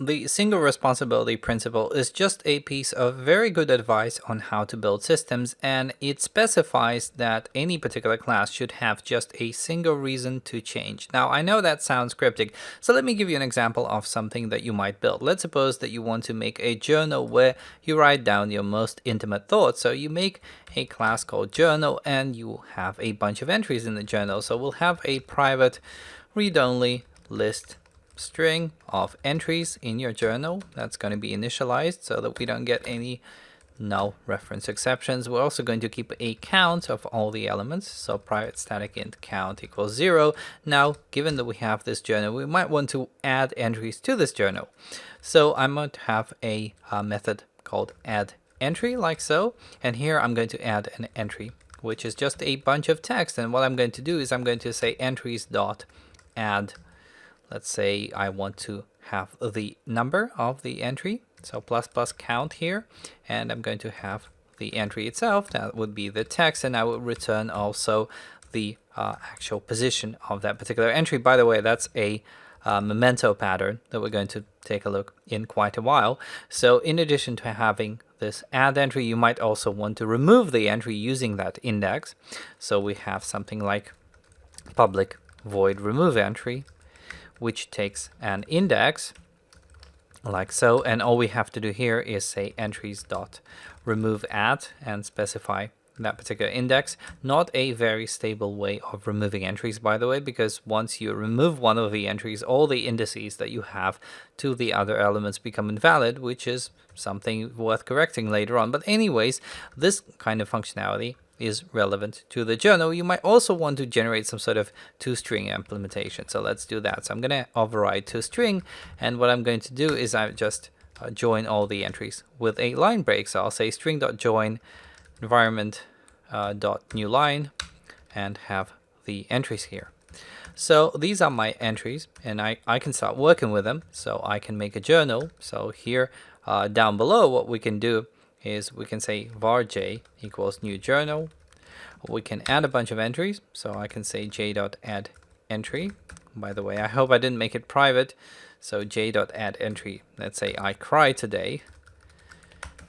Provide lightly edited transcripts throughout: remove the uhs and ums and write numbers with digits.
the single responsibility principle is just a piece of very good advice on how to build systems, and it specifies that any particular class should have just a single reason to change. Now, I know that sounds cryptic, so let me give you an example of something that you might build. Let's suppose that you want to make a journal where you write down your most intimate thoughts. So you make a class called journal, and you have a bunch of entries in the journal. So we'll have a private read-only list string of entries in your journal that's going to be initialized so that we don't get any null reference exceptions. We're also going to keep a count of all the elements, so private static int count equals 0. Now, given that we have this journal, we might want to add entries to this journal. So I might have a method called add entry, like so, and here I'm going to add an entry, which is just a bunch of text. And what I'm going to do is I'm going to say entries dot add. Let's say I want to have the number of the entry, so plus count here, and I'm going to have the entry itself, that would be the text, and I will return also the actual position of that particular entry. By the way, that's a memento pattern that we're going to take a look in quite a while. So in addition to having this add entry, you might also want to remove the entry using that index. So we have something like public void remove entry, which takes an index like so, and all we have to do here is say entries dot remove at and specify that particular index. Not a very stable way of removing entries, by the way, because once you remove one of the entries, all the indices that you have to the other elements become invalid, which is something worth correcting later on. But anyways, this kind of functionality is relevant to the journal. You might also want to generate some sort of toString implementation. So let's do that. So I'm going to override toString, and what I'm going to do is I just join all the entries with a line break. So I'll say string.join environment dot new line and have the entries here. So these are my entries, and I can start working with them. So I can make a journal. So here down below, what we can do is we can say var j equals new journal. We can add a bunch of entries, so I can say j.add entry. By the way, I hope I didn't make it private. So j.add entry, let's say I cry today,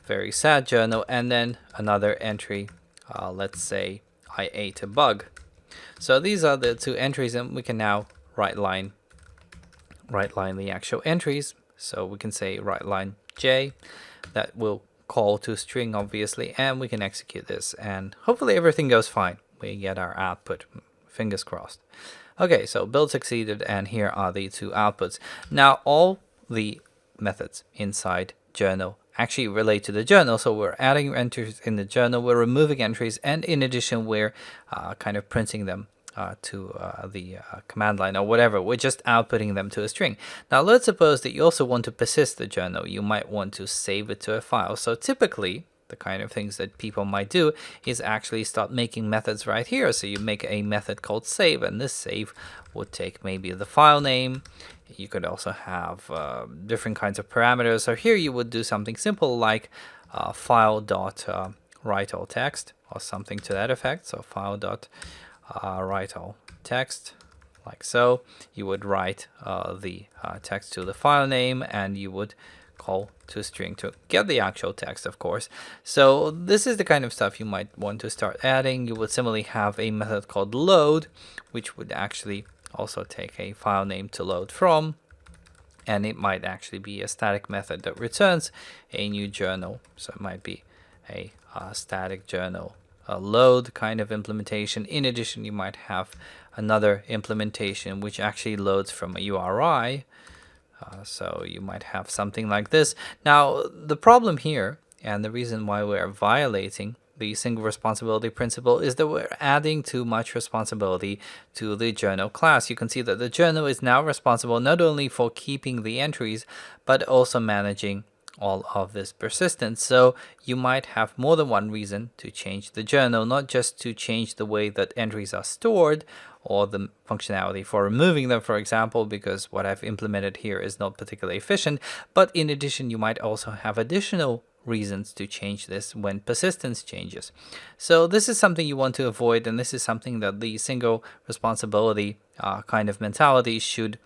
very sad journal, and then another entry, let's say I ate a bug. So these are the two entries, and we can now right line the actual entries. So we can say right line j, that will call to string obviously, and we can execute this, and hopefully everything goes fine. We get our output, fingers crossed. Okay, so build succeeded, and here are the two outputs. Now all the methods inside journal actually relate to the journal, so we're adding entries in the journal, we're removing entries, and in addition we're kind of printing them to the command line or whatever. We're just outputting them to a string. Now let's suppose that you also want to persist the journal. You might want to save it to a file. So typically the kind of things that people might do is actually start making methods right here. So you make a method called save, and this save would take maybe the file name. You could also have different kinds of parameters. So here you would do something simple like file.write all text or something to that effect. So file.write all text, like so. You would write the text to the file name, and you would call to string to get the actual text, of course. So this is the kind of stuff you might want to start adding. You would similarly have a method called load, which would actually also take a file name to load from, and it might actually be a static method that returns a new journal. So it might be a static journal load kind of implementation. In addition, you might have another implementation which actually loads from a URI. So you might have something like this. Now the problem here, and the reason why we're violating the single responsibility principle, is that we're adding too much responsibility to the journal class. You can see that the journal is now responsible not only for keeping the entries, but also managing all of this persistence. So you might have more than one reason to change the journal, not just to change the way that entries are stored or the functionality for removing them, for example, because what I've implemented here is not particularly efficient, but in addition you might also have additional reasons to change this when persistence changes. So this is something you want to avoid, and this is something that the single responsibility kind of mentality should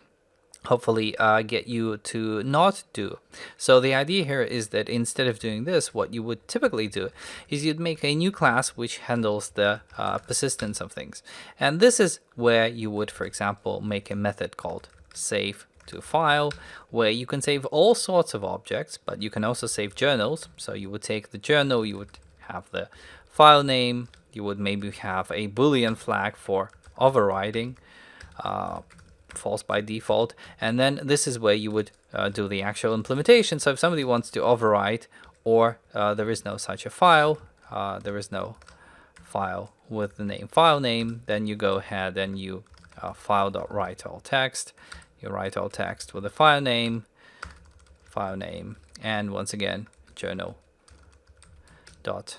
hopefully get you to not do. So the idea here is that instead of doing this, what you would typically do is you'd make a new class which handles the persistence of things. And this is where you would, for example, make a method called save to file, where you can save all sorts of objects, but you can also save journals. So you would take the journal, you would have the file name, you would maybe have a Boolean flag for overriding, false by default, and then this is where you would do the actual implementation. So if somebody wants to overwrite, or there is no such a file, there is no file with the name file name, then you go ahead and you file.write all text. You write all text with the file name, and once again journal dot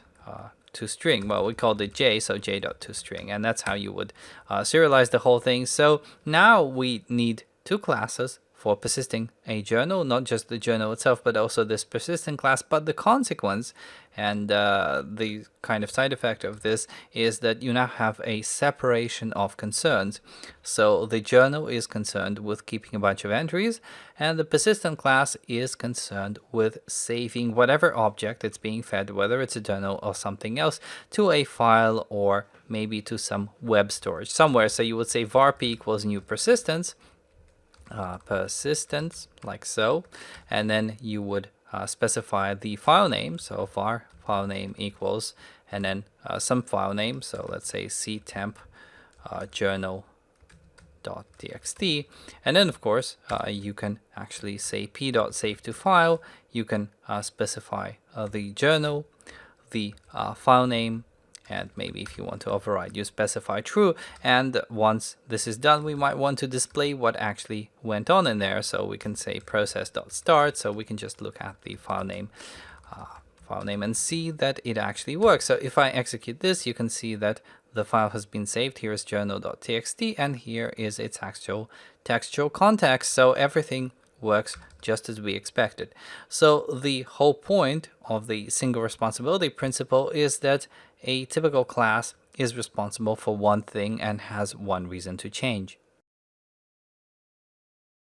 toString. Well, we called it J, so j.toString, and that's how you would serialize the whole thing. So now we need two classes for persisting a journal, not just the journal itself, but also this persistent class. But the consequence and the kind of side effect of this is that you now have a separation of concerns. So the journal is concerned with keeping a bunch of entries, and the persistent class is concerned with saving whatever object it's being fed, whether it's a journal or something else, to a file or maybe to some web storage somewhere. So you would say varp equals new persistence, like so, and then you would specify the file name. So var file name equals, and then some file name. So let's say ctemp journal.txt, and then of course you can actually say p.save to file. You can specify the journal, the file name, and maybe if you want to override, you specify true. And once this is done, we might want to display what actually went on in there. So we can say process.start. So we can just look at the file name and see that it actually works. So if I execute this, you can see that the file has been saved. Here is journal.txt, and here is its actual textual context. So everything works just as we expected. So the whole point of the single responsibility principle is that a typical class is responsible for one thing and has one reason to change.